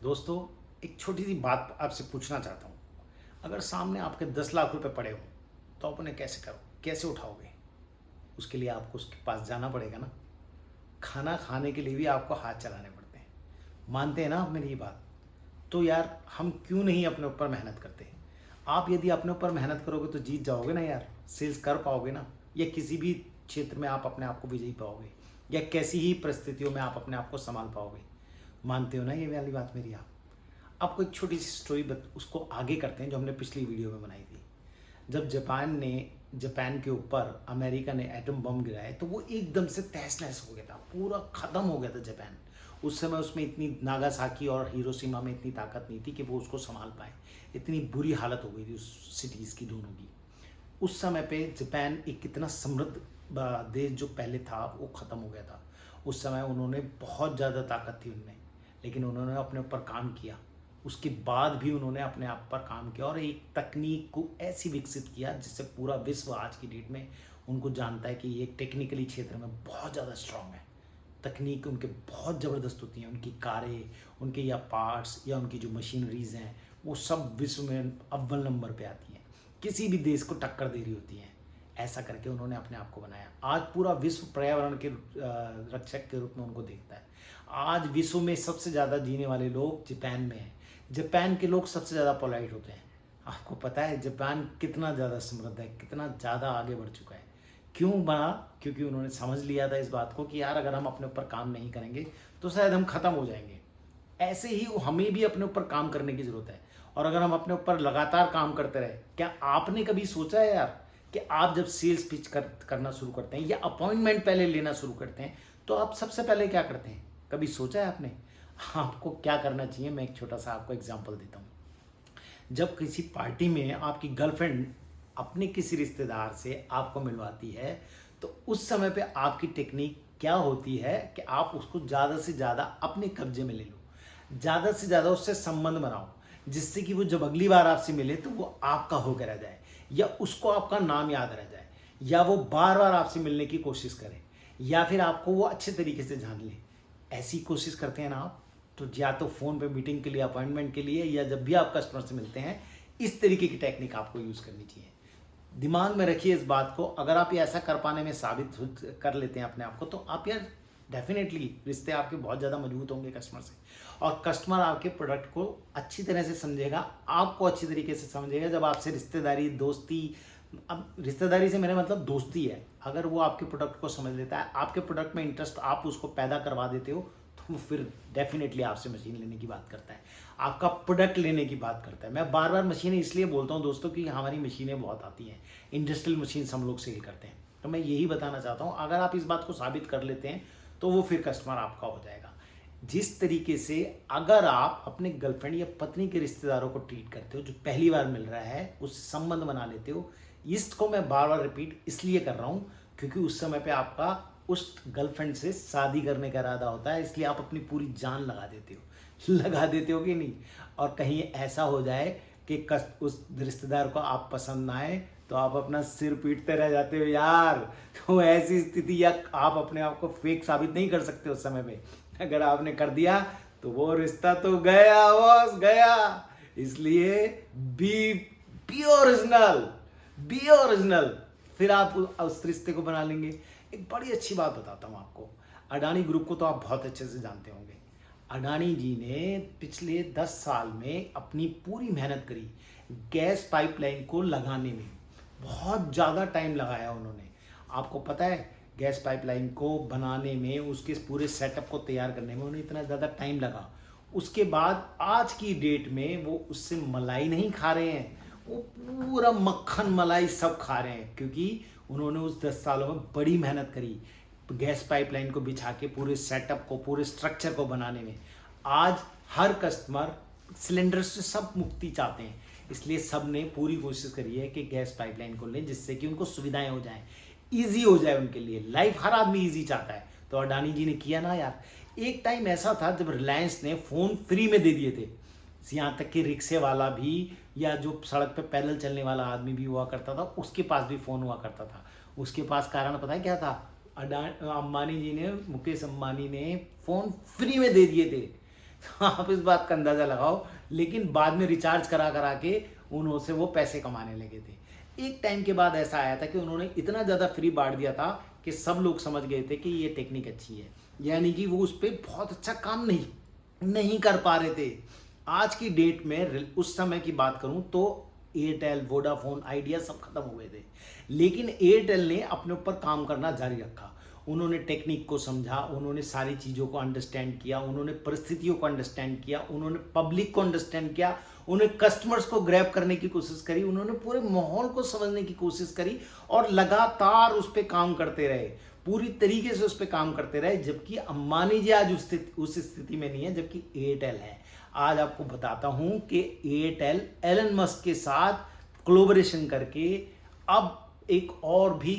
दोस्तों, एक छोटी सी बात आपसे पूछना चाहता हूँ। अगर सामने आपके 10 लाख रुपए पड़े हो तो आप उन्हें कैसे करो, कैसे उठाओगे? उसके लिए आपको उसके पास जाना पड़ेगा ना। खाना खाने के लिए भी आपको हाथ चलाने पड़ते हैं। मानते हैं ना आप मेरी ये बात? तो यार, हम क्यों नहीं अपने ऊपर मेहनत करते? आप यदि अपने ऊपर मेहनत करोगे तो जीत जाओगे ना यार, सेल्स कर पाओगे ना, या किसी भी क्षेत्र में आप अपने आप को विजयी पाओगे, या कैसी ही परिस्थितियों में आप अपने आप को संभाल पाओगे। मानते हो ना ये वाली बात मेरी आप? आपको एक छोटी सी स्टोरी उसको आगे करते हैं जो हमने पिछली वीडियो में बनाई थी। जब जापान के ऊपर अमेरिका ने एटम बम गिराया तो वो एकदम से तहस नहस हो गया था, पूरा ख़त्म हो गया था जापान। उस समय उसमें इतनी नागासाकी और हिरोशिमा में इतनी ताकत नहीं थी कि वो उसको संभाल पाए। इतनी बुरी हालत हो गई थी उस सिटीज़ की, दोनों की। उस समय पे जापान एक कितना समृद्ध देश जो पहले था वो ख़त्म हो गया था। उस समय उन्होंने बहुत ज़्यादा ताकत थी उनमें, लेकिन उन्होंने अपने ऊपर काम किया। उसके बाद भी उन्होंने अपने आप पर काम किया और एक तकनीक को ऐसी विकसित किया जिससे पूरा विश्व आज की डेट में उनको जानता है कि ये टेक्निकली क्षेत्र में बहुत ज़्यादा स्ट्रांग है। तकनीक उनके बहुत ज़बरदस्त होती हैं, उनकी कारें, उनके या पार्ट्स या उनकी जो मशीनरीज हैं वो सब विश्व में अव्वल नंबर पे आती हैं, किसी भी देश को टक्कर दे रही होती हैं। ऐसा करके उन्होंने अपने आप को बनाया। आज पूरा विश्व पर्यावरण के रक्षक के रूप में उनको देखता है। आज विश्व में सबसे ज़्यादा जीने वाले लोग जापान में हैं। जापान के लोग सबसे ज़्यादा पोलाइट होते हैं। आपको पता है जापान कितना ज़्यादा समृद्ध है, कितना ज़्यादा आगे बढ़ चुका है? क्यों बढ़ा? क्योंकि उन्होंने समझ लिया था इस बात को कि यार, अगर हम अपने ऊपर काम नहीं करेंगे तो शायद हम ख़त्म हो जाएंगे। ऐसे ही हमें भी अपने ऊपर काम करने की ज़रूरत है। और अगर हम अपने ऊपर लगातार काम करते रहे, क्या आपने कभी सोचा है यार कि आप जब सेल्स पिच करना शुरू करते हैं या अपॉइंटमेंट पहले लेना शुरू करते हैं तो आप सबसे पहले क्या करते हैं? कभी सोचा है आपने? आपको क्या करना चाहिए, मैं एक छोटा सा आपको एग्जांपल देता हूँ। जब किसी पार्टी में आपकी गर्लफ्रेंड अपने किसी रिश्तेदार से आपको मिलवाती है तो उस समय पे आपकी टेक्निक क्या होती है कि आप उसको ज़्यादा से ज़्यादा अपने कब्जे में ले लो, ज़्यादा से ज़्यादा उससे संबंध बनाओ, जिससे कि वो जब अगली बार आपसे मिले तो वो आपका होकर रह जाए, या उसको आपका नाम याद रह जाए, या वो बार बार आपसे मिलने की कोशिश करे, या फिर आपको वो अच्छे तरीके से जान ले। ऐसी कोशिश करते हैं ना आप, तो या तो फ़ोन पे मीटिंग के लिए, अपॉइंटमेंट के लिए, या जब भी आप कस्टमर से मिलते हैं, इस तरीके की टेक्निक आपको यूज़ करनी चाहिए। दिमाग में रखिए इस बात को। अगर आप ये ऐसा कर पाने में कर लेते हैं अपने आप को, तो आप यार डेफिनेटली रिश्ते आपके बहुत ज़्यादा मजबूत होंगे कस्टमर से। और कस्टमर आपके प्रोडक्ट को अच्छी तरह से समझेगा, आपको अच्छी तरीके से समझेगा। जब आपसे रिश्तेदारी, दोस्ती, अब रिश्तेदारी से मेरा मतलब दोस्ती है, अगर वो आपके प्रोडक्ट को समझ लेता है, आपके प्रोडक्ट में इंटरेस्ट आप उसको पैदा करवा देते हो, तो वो फिर डेफिनेटली आपसे मशीन लेने की बात करता है, आपका प्रोडक्ट लेने की बात करता है। मैं बार बार मशीनें इसलिए बोलता हूँ दोस्तों कि हमारी मशीनें बहुत आती हैं, इंडस्ट्रियल मशीन हम लोग सेल करते हैं। तो मैं यही बताना चाहता हूँ, अगर आप इस बात को साबित कर लेते हैं तो वो फिर कस्टमर आपका हो जाएगा। जिस तरीके से अगर आप अपने गर्लफ्रेंड या पत्नी के रिश्तेदारों को ट्रीट करते हो जो पहली बार मिल रहा है, उससे संबंध बना लेते हो, इसको मैं बार बार रिपीट इसलिए कर रहा हूँ क्योंकि उस समय पे आपका उस गर्लफ्रेंड से शादी करने का इरादा होता है, इसलिए आप अपनी पूरी जान लगा देते हो। लगा देते हो कि नहीं? और कहीं ऐसा हो जाए कि उस रिश्तेदार को आप पसंद ना आए तो आप अपना सिर पीटते रह जाते हो यार। तो ऐसी स्थिति, या आप अपने आप को फेक साबित नहीं कर सकते उस समय पे। अगर आपने कर दिया तो वो रिश्ता तो गया बॉस, गया। इसलिए be be original, be original. फिर आप उस रिश्ते को बना लेंगे। एक बड़ी अच्छी बात बताता हूँ आपको। अडानी ग्रुप को तो आप बहुत अच्छे से जानते होंगे। अडानी जी ने पिछले 10 साल में अपनी पूरी मेहनत करी गैस पाइपलाइन को लगाने में। बहुत ज़्यादा टाइम लगाया उन्होंने। आपको पता है, गैस पाइपलाइन को बनाने में, उसके पूरे सेटअप को तैयार करने में उन्हें इतना ज़्यादा टाइम लगा। उसके बाद आज की डेट में वो उससे मलाई नहीं खा रहे हैं, वो पूरा मक्खन मलाई सब खा रहे हैं, क्योंकि उन्होंने उस 10 सालों में बड़ी मेहनत करी गैस पाइपलाइन को बिछा के, पूरे सेटअप को, पूरे स्ट्रक्चर को बनाने में। आज हर कस्टमर सिलेंडर से सब मुक्ति चाहते हैं, इसलिए सब ने पूरी कोशिश करी है कि गैस पाइपलाइन को लें, जिससे कि उनको सुविधाएं हो जाएं, ईजी हो जाए उनके लिए। लाइफ हर आदमी ईजी चाहता है, तो अडानी जी ने किया ना यार। एक टाइम ऐसा था जब रिलायंस ने फ़ोन फ्री में दे दिए थे, यहाँ तक कि रिक्शे वाला भी या जो सड़क पे पैदल चलने वाला आदमी भी हुआ करता था, उसके पास भी फ़ोन हुआ करता था। उसके पास कारण पता है क्या था? अंबानी जी ने, मुकेश अंबानी ने फ़ोन फ्री में दे दिए थे, तो आप इस बात का अंदाज़ा लगाओ, लेकिन बाद में रिचार्ज करा करा के उनसे वो पैसे कमाने लगे थे। एक टाइम के बाद ऐसा आया था कि उन्होंने इतना ज़्यादा फ्री बांट दिया था कि सब लोग समझ गए थे कि ये टेक्निक अच्छी है, यानी कि वो उस पर बहुत अच्छा काम नहीं कर पा रहे थे। आज की डेट में उस समय की बात करूं तो एयरटेल, वोडाफोन, आइडिया सब खत्म हुए थे, लेकिन एयरटेल ने अपने ऊपर काम करना जारी रखा। उन्होंने टेक्निक को समझा, उन्होंने सारी चीज़ों को अंडरस्टैंड किया, उन्होंने परिस्थितियों को अंडरस्टैंड किया, उन्होंने पब्लिक को अंडरस्टैंड किया, उन्हें कस्टमर्स को ग्रैब करने की कोशिश करी, उन्होंने पूरे माहौल को समझने की कोशिश करी और लगातार उस पर काम करते रहे, पूरी तरीके से उस पर काम करते रहे। जबकि अंबानी जी आज उस स्थिति में नहीं है, जबकि एयरटेल है। आज आपको बताता हूं कि एयरटेल एलन मस्क के साथ कोलैबोरेशन करके अब एक और भी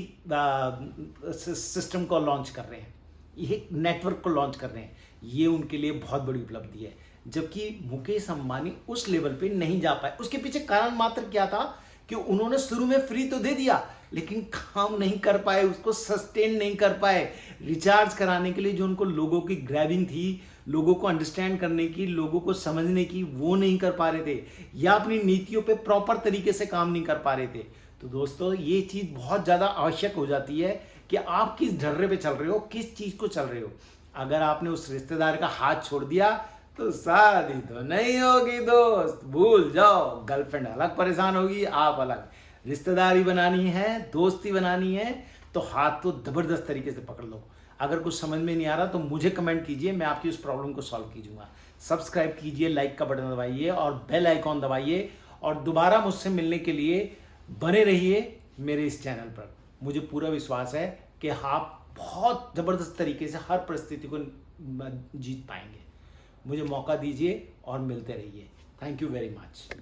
सिस्टम को लॉन्च कर रहे हैं, ये नेटवर्क को लॉन्च कर रहे हैं। ये उनके लिए बहुत बड़ी उपलब्धि है, जबकि मुकेश अंबानी उस लेवल पे नहीं जा पाए। उसके पीछे कारण मात्र क्या था कि उन्होंने शुरू में फ्री तो दे दिया, लेकिन काम नहीं कर पाए, उसको सस्टेन नहीं कर पाए। रिचार्ज कराने के लिए जो उनको लोगों की ग्रैबिंग थी, लोगों को अंडरस्टैंड करने की, लोगों को समझने की, वो नहीं कर पा रहे थे, या अपनी नीतियों पे प्रॉपर तरीके से काम नहीं कर पा रहे थे। तो दोस्तों, ये चीज़ बहुत ज़्यादा आवश्यक हो जाती है कि आप किस ढर्रे पे चल रहे हो, किस चीज़ को चल रहे हो। अगर आपने उस रिश्तेदार का हाथ छोड़ दिया तो शादी तो नहीं होगी दोस्त, भूल जाओ। गर्लफ्रेंड अलग परेशान होगी, आप अलग। रिश्तेदारी बनानी है, दोस्ती बनानी है, तो हाथ तो जबरदस्त तरीके से पकड़ लो। अगर कुछ समझ में नहीं आ रहा तो मुझे कमेंट कीजिए, मैं आपकी उस प्रॉब्लम को सॉल्व कीजूंगा। सब्सक्राइब कीजिए, लाइक का बटन दबाइए और बेल आइकॉन दबाइए, और दोबारा मुझसे मिलने के लिए बने रहिए मेरे इस चैनल पर। मुझे पूरा विश्वास है कि आप बहुत ज़बरदस्त तरीके से हर परिस्थिति को जीत पाएंगे। मुझे मौका दीजिए और मिलते रहिए। Thank you very much.